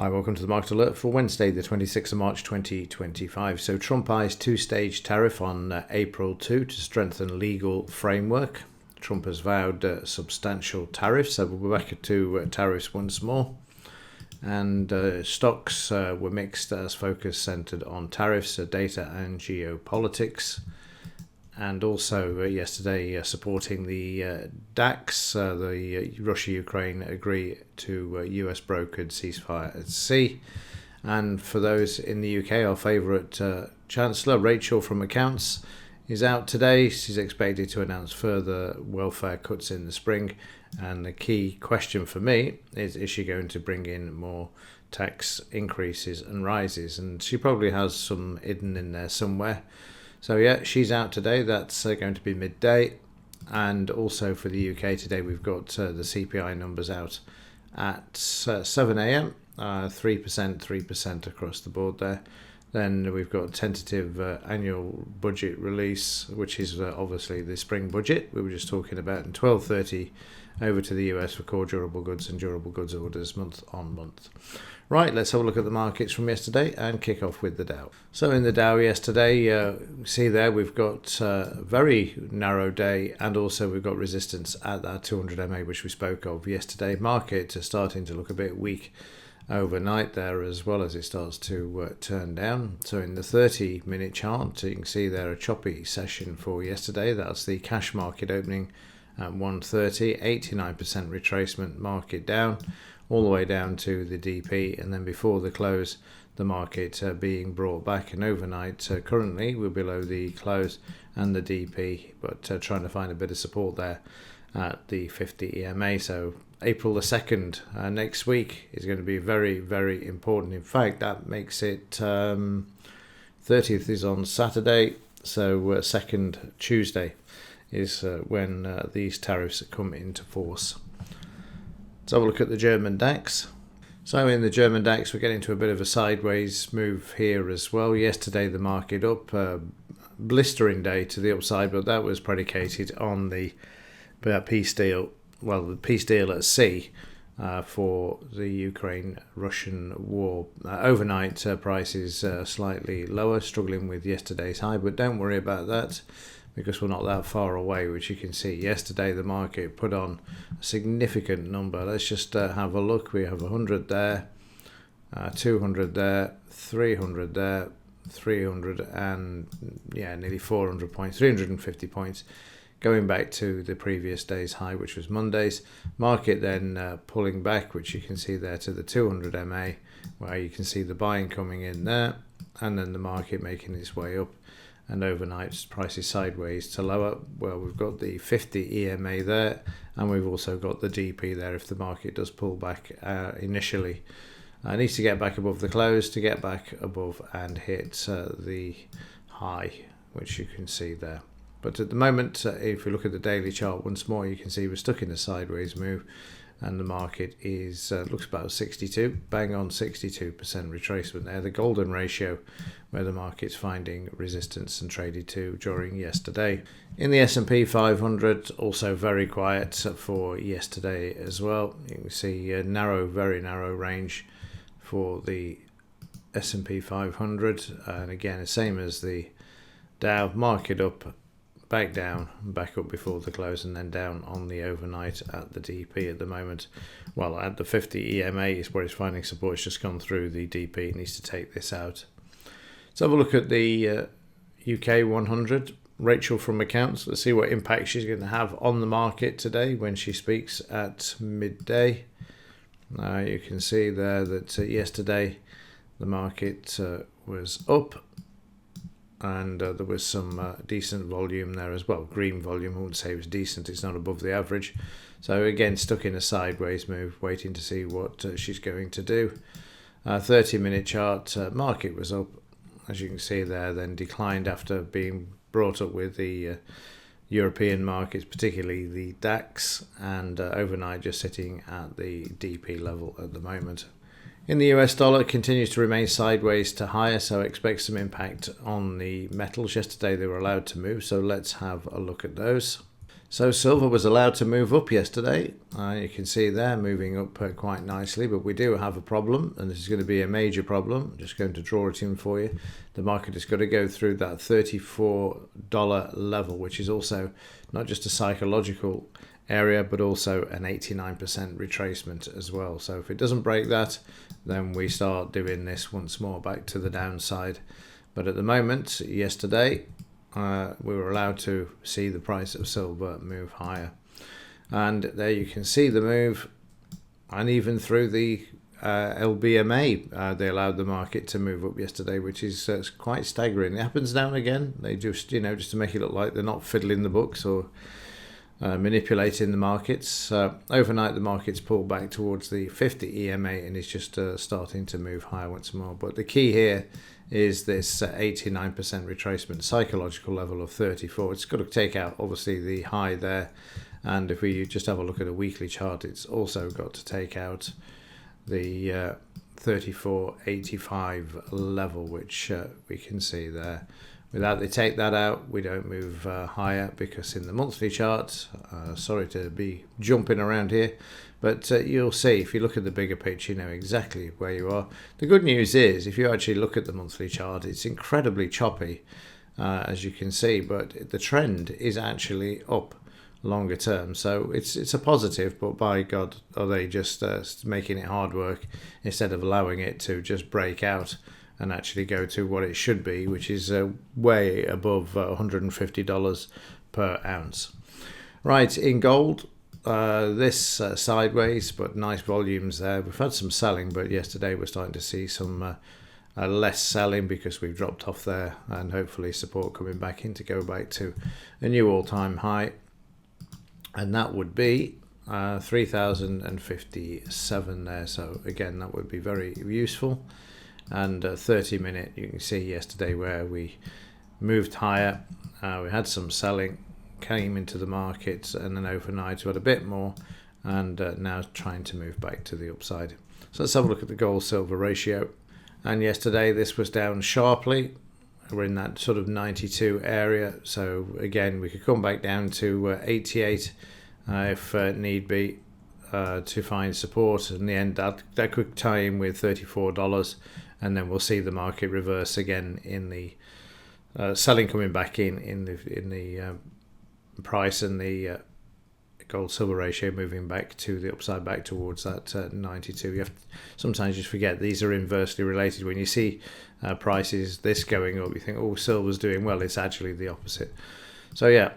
Hi, welcome to the Market Alert for Wednesday, the 26th of March 2025. So Trump eyes two-stage tariff on April 2 to strengthen legal framework. Trump has vowed substantial tariffs, so we'll be back to tariffs once more. And stocks were mixed as focus centered on tariffs, data and geopolitics. And also yesterday supporting the DAX, the Russia-Ukraine agree to US brokered ceasefire at sea. And for those in the UK, our favourite Chancellor, Rachel from Accounts, is out today. She's expected to announce further welfare cuts in the spring. And the key question for me is she going to bring in more tax increases and rises? And she probably has some hidden in there somewhere. So yeah, she's out today. That's going to be midday. And also for the UK today, we've got the CPI numbers out at 7 a.m. 3% across the board there. Then we've got tentative annual budget release, which is obviously the spring budget we were just talking about, and 12:30 over to the US for core durable goods and durable goods orders month on month. Right, let's have a look at the markets from yesterday and kick off with the Dow. So in the Dow yesterday, see there we've got a very narrow day, and also we've got resistance at that 200 MA which we spoke of yesterday. Market is starting to look a bit weak overnight there, as well as it starts to turn down. So in the 30-minute chart, you can see there a choppy session for yesterday. That's the cash market opening at 130, 89% retracement, market down all the way down to the DP, and then before the close the market being brought back, and overnight currently we're below the close and the DP, but trying to find a bit of support there at the 50 EMA. So April the 2nd next week is going to be very, very important. In fact, that makes it 30th is on Saturday, so 2nd Tuesday is when these tariffs come into force. Let's have a look at the German DAX. So in the German DAX, we're getting to a bit of a sideways move here as well. Yesterday the market up, blistering day to the upside, but that was predicated on the peace deal. Well, the peace deal at sea for the Ukraine-Russian war. Overnight prices slightly lower, struggling with yesterday's high, but don't worry about that because we're not that far away, which you can see. Yesterday the market put on a significant number. Let's just have a look. We have 100 there, 200 there, 300 there, 300 and nearly 400 points, 350 points. Going back to the previous day's high, which was Monday's. Market then pulling back, which you can see there to the 200 MA, where you can see the buying coming in there, and then the market making its way up. And overnight prices sideways to lower. Well, we've got the 50 EMA there, and we've also got the DP there if the market does pull back initially. It needs to get back above the close to get back above and hit the high, which you can see there. But at the moment, if we look at the daily chart once more, you can see we're stuck in a sideways move, and the market is looks about 62, bang on 62% retracement there. The golden ratio, where the market's finding resistance and traded to during yesterday. In the S&P 500, also very quiet for yesterday as well. You can see a narrow, very narrow range for the S&P 500, and again, the same as the Dow. Market up, back down, back up before the close, and then down on the overnight at the DP at the moment. Well, at the 50 EMA is where it's finding support. It's just gone through the DP. It needs to take this out. Let's have a look at the UK 100. Rachel from Accounts. Let's see what impact she's going to have on the market today when she speaks at midday. You can see there that yesterday the market was up, and there was some decent volume there as well. Green volume, I wouldn't say it was decent, it's not above the average. So again, stuck in a sideways move, waiting to see what she's going to do. 30-minute chart, market was up, as you can see there, then declined after being brought up with the European markets, particularly the DAX, and overnight just sitting at the DP level at the moment. In the US dollar, it continues to remain sideways to higher, so expect some impact on the metals. Yesterday they were allowed to move, so let's have a look at those. So silver was allowed to move up yesterday. You can see there moving up quite nicely, but we do have a problem, and this is going to be a major problem. I'm just going to draw it in for you. The market has got to go through that $34 level, which is also not just a psychological area, but also an 89% retracement as well. So if it doesn't break that, then we start doing this once more back to the downside. But at the moment, yesterday, we were allowed to see the price of silver move higher, and there you can see the move, and even through the LBMA they allowed the market to move up yesterday, which is quite staggering. It happens now and again. They just just to make it look like they're not fiddling the books or manipulating the markets. Overnight the market's pulled back towards the 50 EMA and is just starting to move higher once more. But the key here is this 89% retracement, psychological level of 34. It's got to take out obviously the high there, and if we just have a look at a weekly chart, it's also got to take out the 34.85 level, which we can see there. Without they take that out, we don't move higher, because in the monthly chart, sorry to be jumping around here, but you'll see if you look at the bigger picture, you know exactly where you are. The good news is, if you actually look at the monthly chart, it's incredibly choppy, as you can see, but the trend is actually up longer term. So it's a positive, but by God, are they just making it hard work instead of allowing it to just break out and actually go to what it should be, which is way above $150 per ounce. Right, in gold, this sideways, but nice volumes there. We've had some selling, but yesterday we're starting to see some less selling because we've dropped off there, and hopefully support coming back in to go back to a new all-time high, and that would be 3,057 there. So again, that would be very useful. And 30-minute, you can see yesterday where we moved higher. We had some selling, came into the market, and then overnight we had a bit more, and now trying to move back to the upside. So let's have a look at the gold-silver ratio. And yesterday this was down sharply. We're in that sort of 92 area. So again, we could come back down to 88 if need be to find support. In the end, that could tie in with $34. And then we'll see the market reverse again in the selling coming back in the price, and the gold silver ratio moving back to the upside, back towards that 92. You have to sometimes just forget these are inversely related. When you see prices this going up, you think, oh, silver's doing well. It's actually the opposite. So yeah,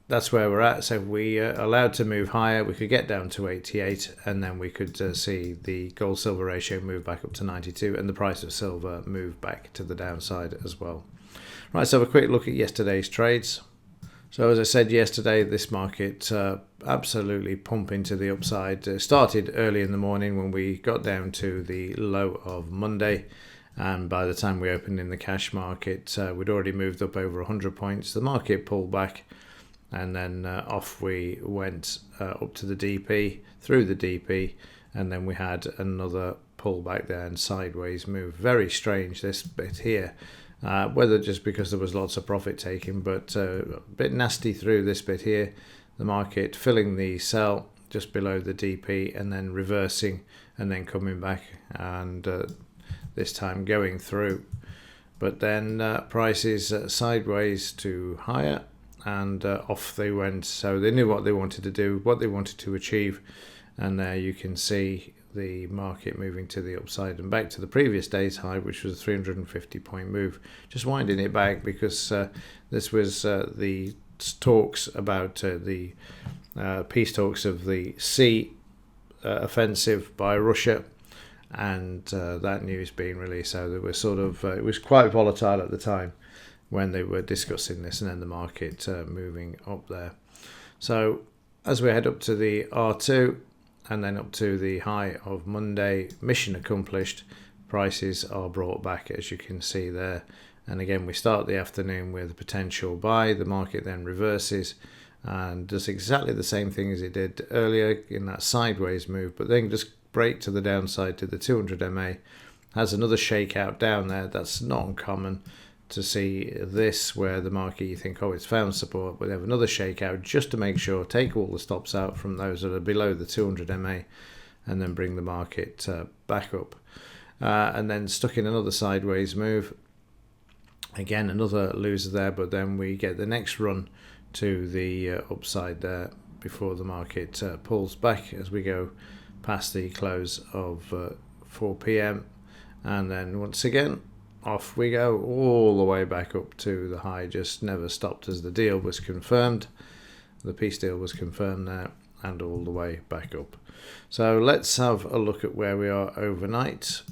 that's where we're at. So we allowed to move higher, we could get down to 88, and then we could see the gold silver ratio move back up to 92, and the price of silver move back to the downside as well. Right, so have a quick look at yesterday's trades. So as I said yesterday, this market absolutely pumping to the upside. Started early in the morning when we got down to the low of Monday, and by the time we opened in the cash market, we'd already moved up over 100 points. The market pulled back, and then off we went up to the DP, through the DP, and then we had another pullback there and sideways move. Very strange, this bit here, whether just because there was lots of profit taking, but a bit nasty through this bit here. The market filling the sell just below the DP, and then reversing, and then coming back, and this time going through. But then prices sideways to higher, and off they went. So they knew what they wanted to do, what they wanted to achieve, and there you can see the market moving to the upside and back to the previous day's high, which was a 350 point move. Just winding it back because this was the talks about the peace talks of the sea offensive by Russia, and that news being released. So there was sort of it was quite volatile at the time when they were discussing this, and then the market moving up there. So as we head up to the R2 and then up to the high of Monday, mission accomplished. Prices are brought back, as you can see there. And again, we start the afternoon with a potential buy. The market then reverses and does exactly the same thing as it did earlier in that sideways move, but then just break to the downside to the 200 MA. Has another shakeout down there. That's not uncommon. to see this, where the market, you think, oh, it's found support, but they have another shakeout, just to make sure, take all the stops out from those that are below the 200 MA, and then bring the market back up. And then stuck in another sideways move. Again, another loser there, but then we get the next run to the upside there before the market pulls back as we go past the close of 4 p.m. And then once again, off we go all the way back up to the high, just never stopped as the deal was confirmed. The peace deal was confirmed there, and all the way back up. So let's have a look at where we are overnight.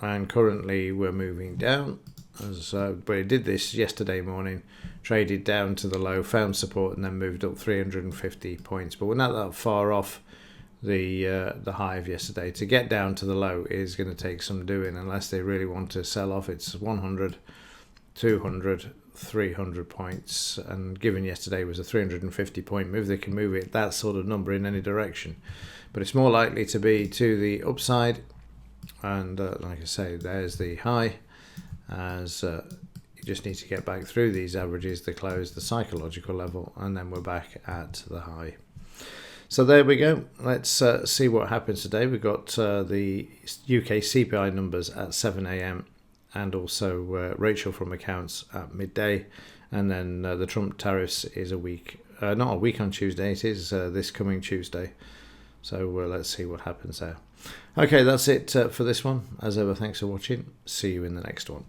And currently we're moving down. But it did this yesterday morning, traded down to the low, found support, and then moved up 350 points. But we're not that far off the high of yesterday. To get down to the low is going to take some doing, unless they really want to sell off. It's 100, 200, 300 points, and given yesterday was a 350 point move, they can move it that sort of number in any direction. But it's more likely to be to the upside, and like I say, there's the high, as you just need to get back through these averages, the close, the psychological level, and then we're back at the high. So there we go. Let's see what happens today. We've got the UK CPI numbers at 7 a.m. and also Rachel from accounts at midday. And then the Trump tariffs is not a week on Tuesday, it is this coming Tuesday. So let's see what happens there. Okay, that's it for this one. As ever, thanks for watching. See you in the next one.